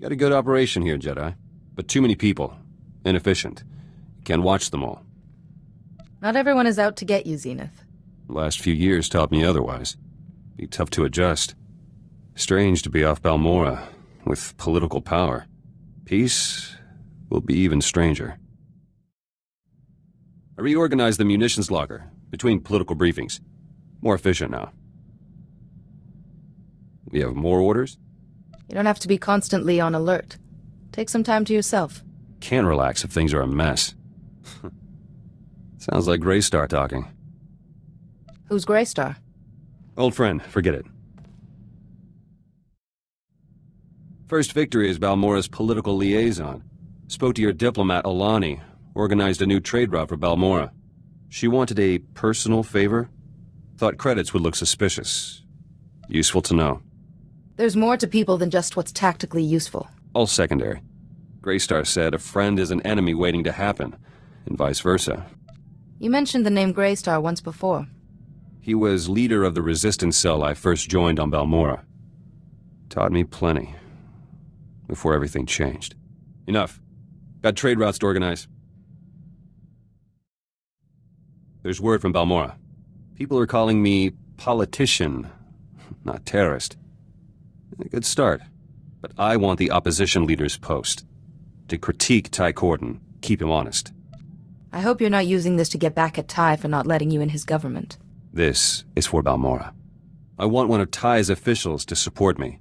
Got a good operation here, Jedi. But too many people. Inefficient. Can't watch them all. Not everyone is out to get you, Zenith. The last few years taught me otherwise. Be tough to adjust. Strange to be off Balmorra, with political power. Peace will be even stranger. I reorganized the munitions locker, between political briefings. More efficient now. You have more orders? You don't have to be constantly on alert. Take some time to yourself. Can't relax if things are a mess. Sounds like Greystar talking. Who's Greystar? Old friend, forget it. First Victory is Balmorra's political liaison. Spoke to your diplomat, Alani. Organized a new trade route for Balmorra. She wanted a personal favor. Thought credits would look suspicious. Useful to know. There's more to people than just what's tactically useful. All secondary. Greystar said a friend is an enemy waiting to happen, and vice versa. You mentioned the name Greystar once before. He was leader of the resistance cell I first joined on Balmorra. Taught me plenty. Before everything changed. Enough. Got trade routes to organize. There's word from Balmorra. People are calling me politician, not terrorist. A good start. But I want the opposition leader's post. To critique Ty Corden, keep him honest. I hope you're not using this to get back at Ty for not letting you in his government. This is for Balmorra. I want one of Ty's officials to support me.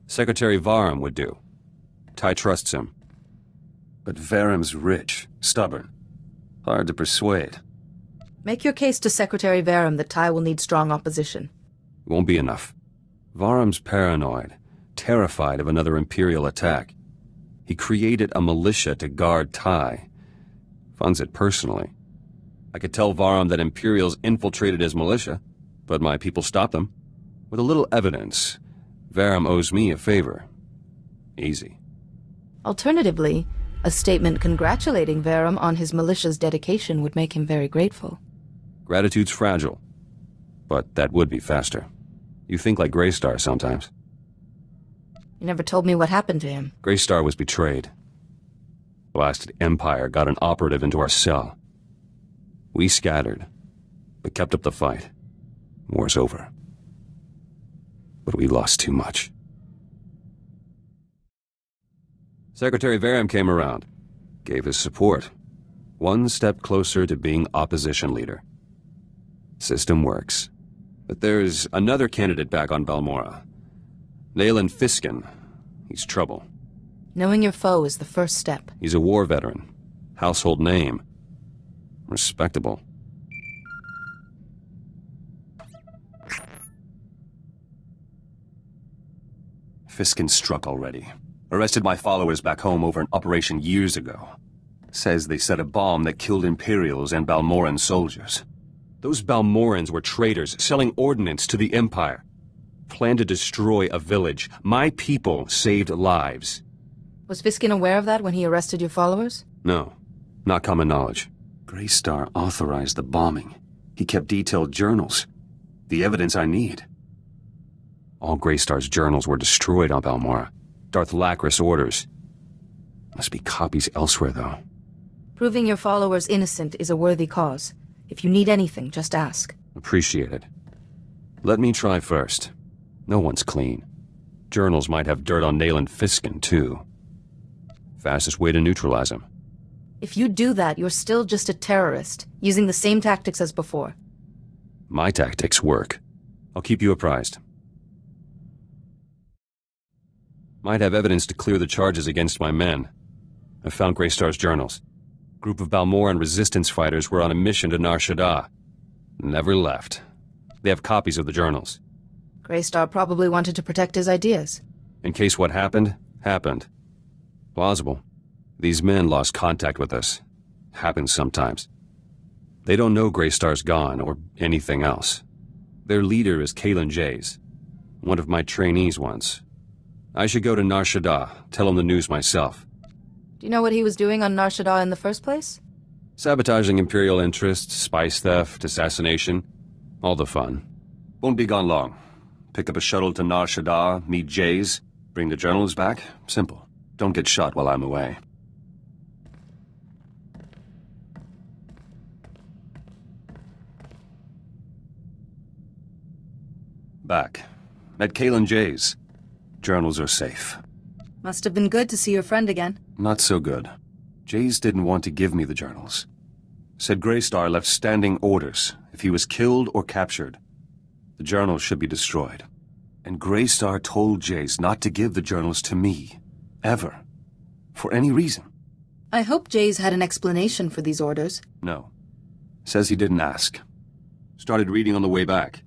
Secretary Varum would do. Ty trusts him. But Varum's rich, stubborn. Hard to persuade. Make your case to Secretary Varum that Ty will need strong opposition. It won't be enough. Varum's paranoid, terrified of another Imperial attack. He created a militia to guard Ty. Funds it personally. I could tell Varum that Imperials infiltrated his militia, but my people stopped them. With a little evidence, Varum owes me a favor. Easy. Alternatively, a statement congratulating Varum on his militia's dedication would make him very grateful. Gratitude's fragile, but that would be faster. You think like Greystar sometimes. You never told me what happened to him. Greystar was betrayed. Blasted Empire got an operative into our cell. We scattered, but kept up the fight. War's over. But we lost too much. Secretary Varum came around, gave his support. One step closer to being opposition leader. System works. But there's another candidate back on Balmorra. Nayland Fiskin. He's trouble. Knowing your foe is the first step. He's a war veteran. Household name. Respectable. Fiskin struck already. Arrested my followers back home over an operation years ago. Says they set a bomb that killed Imperials and Balmorran soldiers. Those Balmorrans were traitors, selling ordnance to the Empire. Planned to destroy a village. My people saved lives. Was Fiskin aware of that when he arrested your followers? No, not common knowledge. Greystar authorized the bombing. He kept detailed journals. The evidence I need. All Greystar's journals were destroyed on Balmorra. Darth Lachris orders. Must be copies elsewhere, though. Proving your followers innocent is a worthy cause. If you need anything, just ask. Appreciate it. Let me try first. No one's clean. Journals might have dirt on Nayland Fiskin, too. Fastest way to neutralize him. If you do that, you're still just a terrorist, using the same tactics as before. My tactics work. I'll keep you apprised. Might have evidence to clear the charges against my men. I found Greystar's journals. Group of Balmorran resistance fighters were on a mission to Nar Shaddaa. Never left. They have copies of the journals. Greystar probably wanted to protect his ideas. In case what happened, happened. Plausible. These men lost contact with us. Happens sometimes. They don't know Greystar's gone, or anything else. Their leader is Kalen Jays, one of my trainees once. I should go to Nar Shaddaa, tell him the news myself. Do you know what he was doing on Nar Shaddaa in the first place? Sabotaging Imperial interests, spice theft, assassination. All the fun. Won't be gone long. Pick up a shuttle to Nar Shaddaa, meet Jays, Bring the journals back? Simple. Don't get shot while I'm away. Back. At Kalen J's. Journals are safe. Must have been good to see your friend again. Not so good. J's didn't want to give me the journals. Said Greystar left standing orders if he was killed or captured. The journals should be destroyed. And Greystar told Jace not to give the journals to me. Ever. For any reason. I hope Jays had an explanation for these orders. No. Says he didn't ask. Started reading on the way back.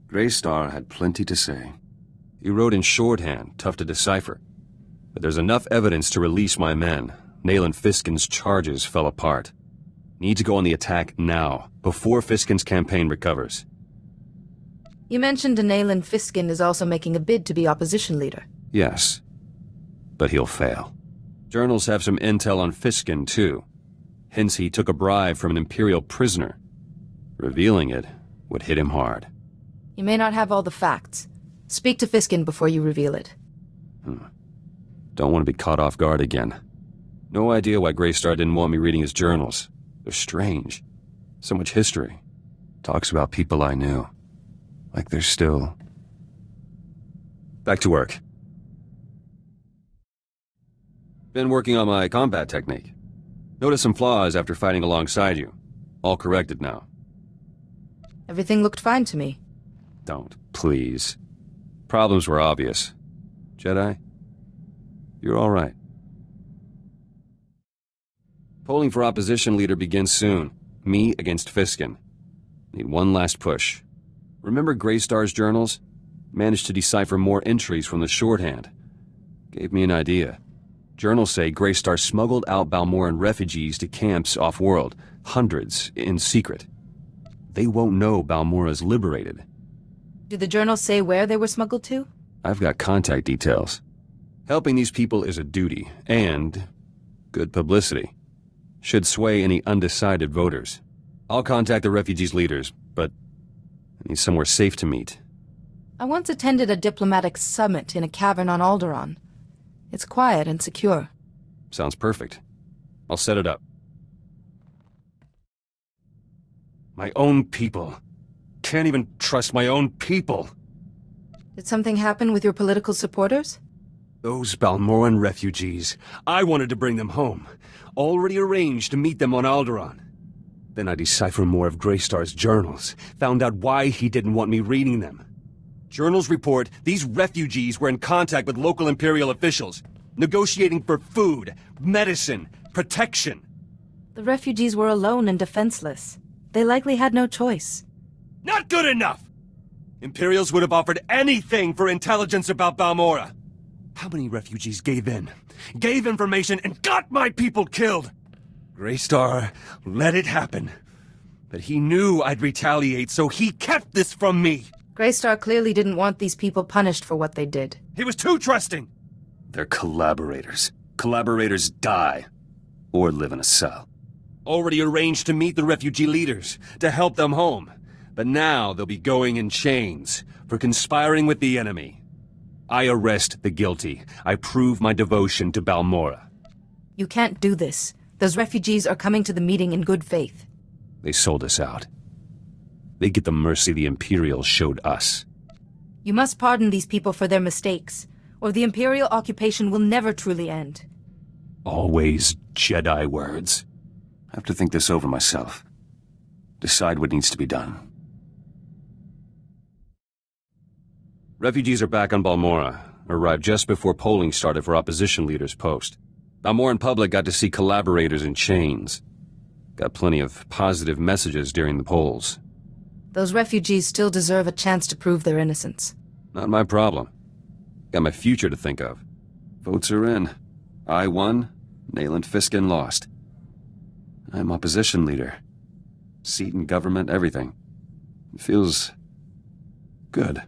Greystar had plenty to say. He wrote in shorthand, tough to decipher. But there's enough evidence to release my men. Nayland Fiskin's charges fell apart. Need to go on the attack now, before Fiskin's campaign recovers. You mentioned Nayland Fiskin is also making a bid to be opposition leader. Yes. But he'll fail. Journals have some intel on Fiskin, too. Hence he took a bribe from an Imperial prisoner. Revealing it would hit him hard. You may not have all the facts. Speak to Fiskin before you reveal it. Don't want to be caught off guard again. No idea why Greystar didn't want me reading his journals. They're strange. So much history. Talks about people I knew. Like they're still... Back to work. Been working on my combat technique. Noticed some flaws after fighting alongside you. All corrected now. Everything looked fine to me. Don't, please. Problems were obvious. Jedi, you're all right. Polling for opposition leader begins soon. Me against Fiskin. Need one last push. Remember Greystar's journals? Managed to decipher more entries from the shorthand. Gave me an idea. Journals say Greystar smuggled out Balmorran refugees to camps off-world. Hundreds, in secret. They won't know Balmorra's liberated. Do the journals say where they were smuggled to? I've got contact details. Helping these people is a duty, and good publicity. Should sway any undecided voters. I'll contact the refugees' leaders, but I need somewhere safe to meet. I once attended a diplomatic summit in a cavern on Alderaan. It's quiet and secure. Sounds perfect. I'll set it up. My own people. Can't even trust my own people. Did something happen with your political supporters? Those Balmorran refugees. I wanted to bring them home. Already arranged to meet them on Alderaan. Then I deciphered more of Greystar's journals. Found out why he didn't want me reading them. Journals report these refugees were in contact with local Imperial officials, negotiating for food, medicine, protection. The refugees were alone and defenseless. They likely had no choice. Not good enough! Imperials would have offered anything for intelligence about Balmorra. How many refugees gave in? Gave information and got my people killed? Greystar let it happen. But he knew I'd retaliate, so he kept this from me. Greystar clearly didn't want these people punished for what they did. He was too trusting. They're collaborators. Collaborators die. Or live in a cell. Already arranged to meet the refugee leaders, to help them home. But now they'll be going in chains for conspiring with the enemy. I arrest the guilty. I prove my devotion to Balmorra. You can't do this. Those refugees are coming to the meeting in good faith. They sold us out. They get the mercy the Imperials showed us. You must pardon these people for their mistakes, or the Imperial occupation will never truly end. Always Jedi words. I have to think this over myself. Decide what needs to be done. Refugees are back on Balmorra. Arrived just before polling started for opposition leaders' post. Balmorran public got to see collaborators in chains. Got plenty of positive messages during the polls. Those refugees still deserve a chance to prove their innocence. Not my problem. Got my future to think of. Votes are in. I won, Nayland Fiskin lost. I'm opposition leader. Seat in government, everything. It feels... good.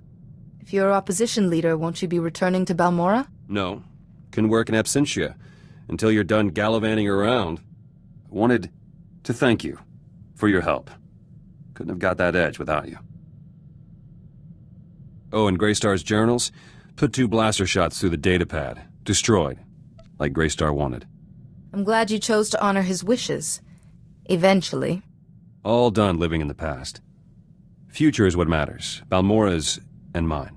If you're opposition leader, won't you be returning to Balmorra? No. Can work in absentia. Until you're done gallivanting around. I wanted to thank you for your help. Couldn't have got that edge without you. Oh, and Greystar's journals? Put 2 blaster shots through the datapad. Destroyed. Like Greystar wanted. I'm glad you chose to honor his wishes. Eventually. All done living in the past. Future is what matters. Balmorra's and mine.